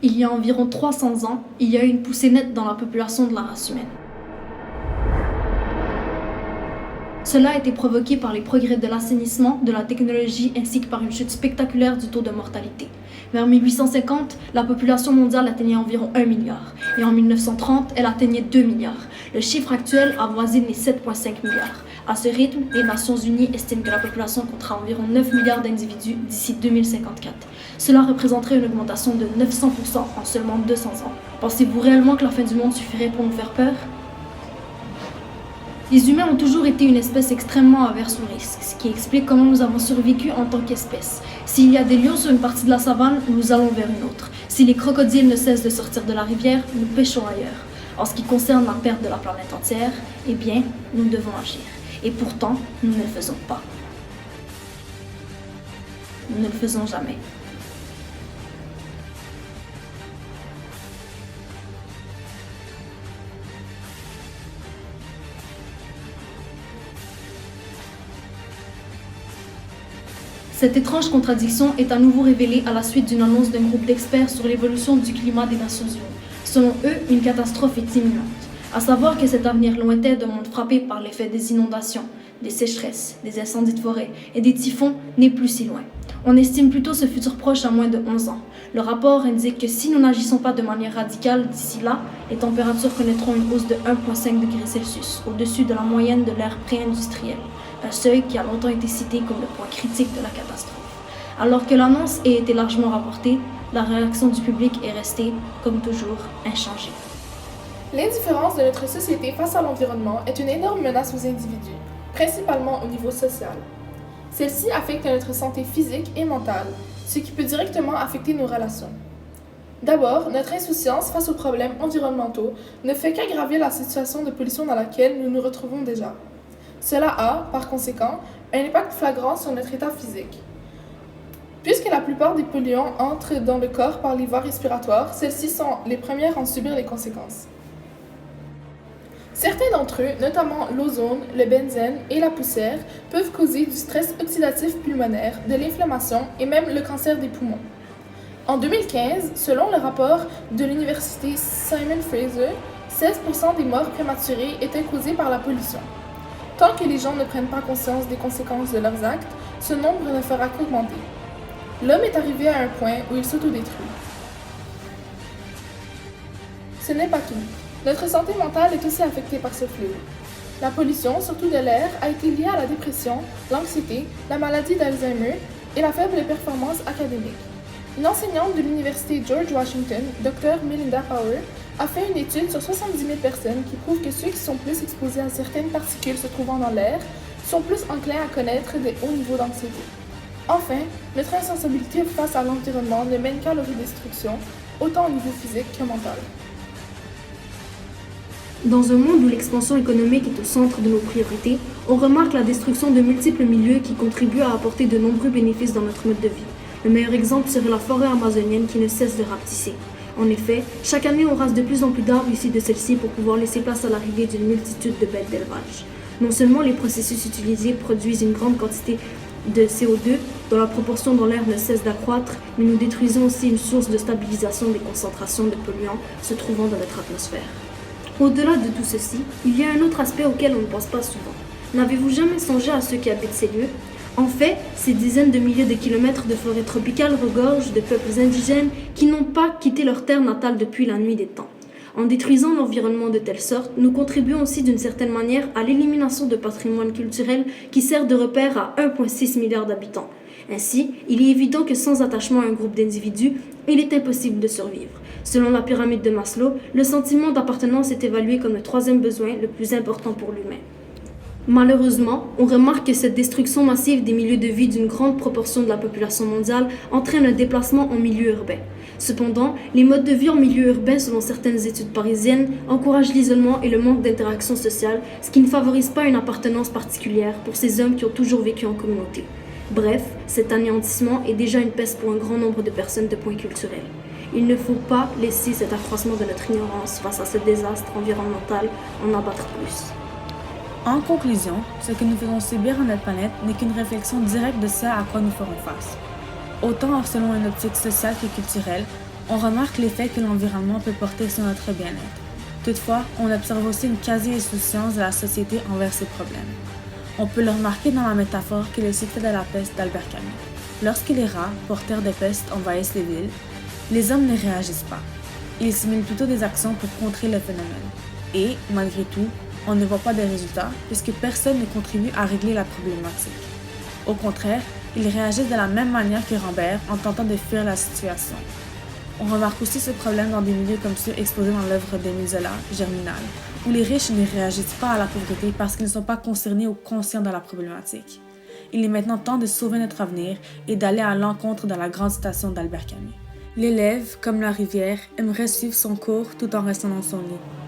Il y a environ 300 ans, il y a eu une poussée nette dans la population de la race humaine. Cela a été provoqué par les progrès de l'assainissement, de la technologie ainsi que par une chute spectaculaire du taux de mortalité. Vers 1850, la population mondiale atteignait environ 1 milliard et en 1930, elle atteignait 2 milliards. Le chiffre actuel avoisine les 7,5 milliards. À ce rythme, les Nations Unies estiment que la population comptera environ 9 milliards d'individus d'ici 2054. Cela représenterait une augmentation de 900% en seulement 200 ans. Pensez-vous réellement que la fin du monde suffirait pour nous faire peur? Les humains ont toujours été une espèce extrêmement averse au risque, ce qui explique comment nous avons survécu en tant qu'espèce. S'il y a des lions sur une partie de la savane, nous allons vers une autre. Si les crocodiles ne cessent de sortir de la rivière, nous pêchons ailleurs. En ce qui concerne la perte de la planète entière, eh bien, nous devons agir. Et pourtant, nous ne le faisons pas. Nous ne le faisons jamais. Cette étrange contradiction est à nouveau révélée à la suite d'une annonce d'un groupe d'experts sur l'évolution du climat des Nations Unies. Selon eux, une catastrophe est imminente. À savoir que cet avenir lointain d'un monde frappé par l'effet des inondations, des sécheresses, des incendies de forêt et des typhons n'est plus si loin. On estime plutôt ce futur proche à moins de 11 ans. Le rapport indique que si nous n'agissons pas de manière radicale d'ici là, les températures connaîtront une hausse de 1,5 degrés Celsius, au-dessus de la moyenne de l'ère pré-industrielle, un seuil qui a longtemps été cité comme le point critique de la catastrophe. Alors que l'annonce ait été largement rapportée, la réaction du public est restée, comme toujours, inchangée. L'indifférence de notre société face à l'environnement est une énorme menace aux individus, principalement au niveau social. Celle-ci affecte notre santé physique et mentale, ce qui peut directement affecter nos relations. D'abord, notre insouciance face aux problèmes environnementaux ne fait qu'aggraver la situation de pollution dans laquelle nous nous retrouvons déjà. Cela a, par conséquent, un impact flagrant sur notre état physique. Puisque la plupart des polluants entrent dans le corps par les voies respiratoires, celles-ci sont les premières à en subir les conséquences. Certains d'entre eux, notamment l'ozone, le benzène et la poussière, peuvent causer du stress oxydatif pulmonaire, de l'inflammation et même le cancer des poumons. En 2015, selon le rapport de l'université Simon Fraser, 16% des morts prématurées étaient causées par la pollution. Tant que les gens ne prennent pas conscience des conséquences de leurs actes, ce nombre ne fera qu'augmenter. L'homme est arrivé à un point où il s'autodétruit. Ce n'est pas tout. Notre santé mentale est aussi affectée par ce fléau. La pollution, surtout de l'air, a été liée à la dépression, l'anxiété, la maladie d'Alzheimer et la faible performance académique. Une enseignante de l'université George Washington, Dr. Melinda Power, a fait une étude sur 70 000 personnes qui prouve que ceux qui sont plus exposés à certaines particules se trouvant dans l'air sont plus enclins à connaître des hauts niveaux d'anxiété. Enfin, notre insensibilité face à l'environnement ne mène qu'à leur destruction, autant au niveau physique que mental. Dans un monde où l'expansion économique est au centre de nos priorités, on remarque la destruction de multiples milieux qui contribuent à apporter de nombreux bénéfices dans notre mode de vie. Le meilleur exemple serait la forêt amazonienne qui ne cesse de rapetisser. En effet, chaque année on rase de plus en plus d'arbres issus de celle-ci pour pouvoir laisser place à l'arrivée d'une multitude de bêtes d'élevage. Non seulement les processus utilisés produisent une grande quantité de CO2, dont la proportion dans l'air ne cesse d'accroître, mais nous détruisons aussi une source de stabilisation des concentrations de polluants se trouvant dans notre atmosphère. Au-delà de tout ceci, il y a un autre aspect auquel on ne pense pas souvent. N'avez-vous jamais songé à ceux qui habitent ces lieux? En fait, ces dizaines de milliers de kilomètres de forêts tropicales regorgent de peuples indigènes qui n'ont pas quitté leur terre natale depuis la nuit des temps. En détruisant l'environnement de telle sorte, nous contribuons aussi d'une certaine manière à l'élimination de patrimoine culturel qui sert de repère à 1,6 milliard d'habitants. Ainsi, il est évident que sans attachement à un groupe d'individus, il est impossible de survivre. Selon la pyramide de Maslow, le sentiment d'appartenance est évalué comme le troisième besoin le plus important pour l'humain. Malheureusement, on remarque que cette destruction massive des milieux de vie d'une grande proportion de la population mondiale entraîne un déplacement en milieu urbain. Cependant, les modes de vie en milieu urbain, selon certaines études parisiennes, encouragent l'isolement et le manque d'interaction sociale, ce qui ne favorise pas une appartenance particulière pour ces hommes qui ont toujours vécu en communauté. Bref, cet anéantissement est déjà une peste pour un grand nombre de personnes de point culturel. Il ne faut pas laisser cet accroissement de notre ignorance face à ce désastre environnemental en abattre plus. En conclusion, ce que nous faisons subir à notre planète n'est qu'une réflexion directe de ce à quoi nous ferons face. Autant selon une optique sociale que culturelle, On remarque l'effet que l'environnement peut porter sur notre bien-être. Toutefois, on observe aussi une quasi-insouciance de la société envers ces problèmes. On peut le remarquer dans la métaphore qui est le cycle de la peste d'Albert Camus. Lorsque les rats, porteurs de peste, envahissent les villes, les hommes ne réagissent pas. Ils simulent plutôt des actions pour contrer le phénomène. Et, malgré tout, on ne voit pas de résultats puisque personne ne contribue à régler la problématique. Au contraire, ils réagissent de la même manière que Rambert en tentant de fuir la situation. On remarque aussi ce problème dans des milieux comme ceux exposés dans l'œuvre d'Émile Zola, Germinal, où les riches ne réagissent pas à la pauvreté parce qu'ils ne sont pas concernés ou conscients de la problématique. Il est maintenant temps de sauver notre avenir et d'aller à l'encontre de la grande citation d'Albert Camus. L'élève, comme la rivière, aimerait suivre son cours tout en restant dans son lit.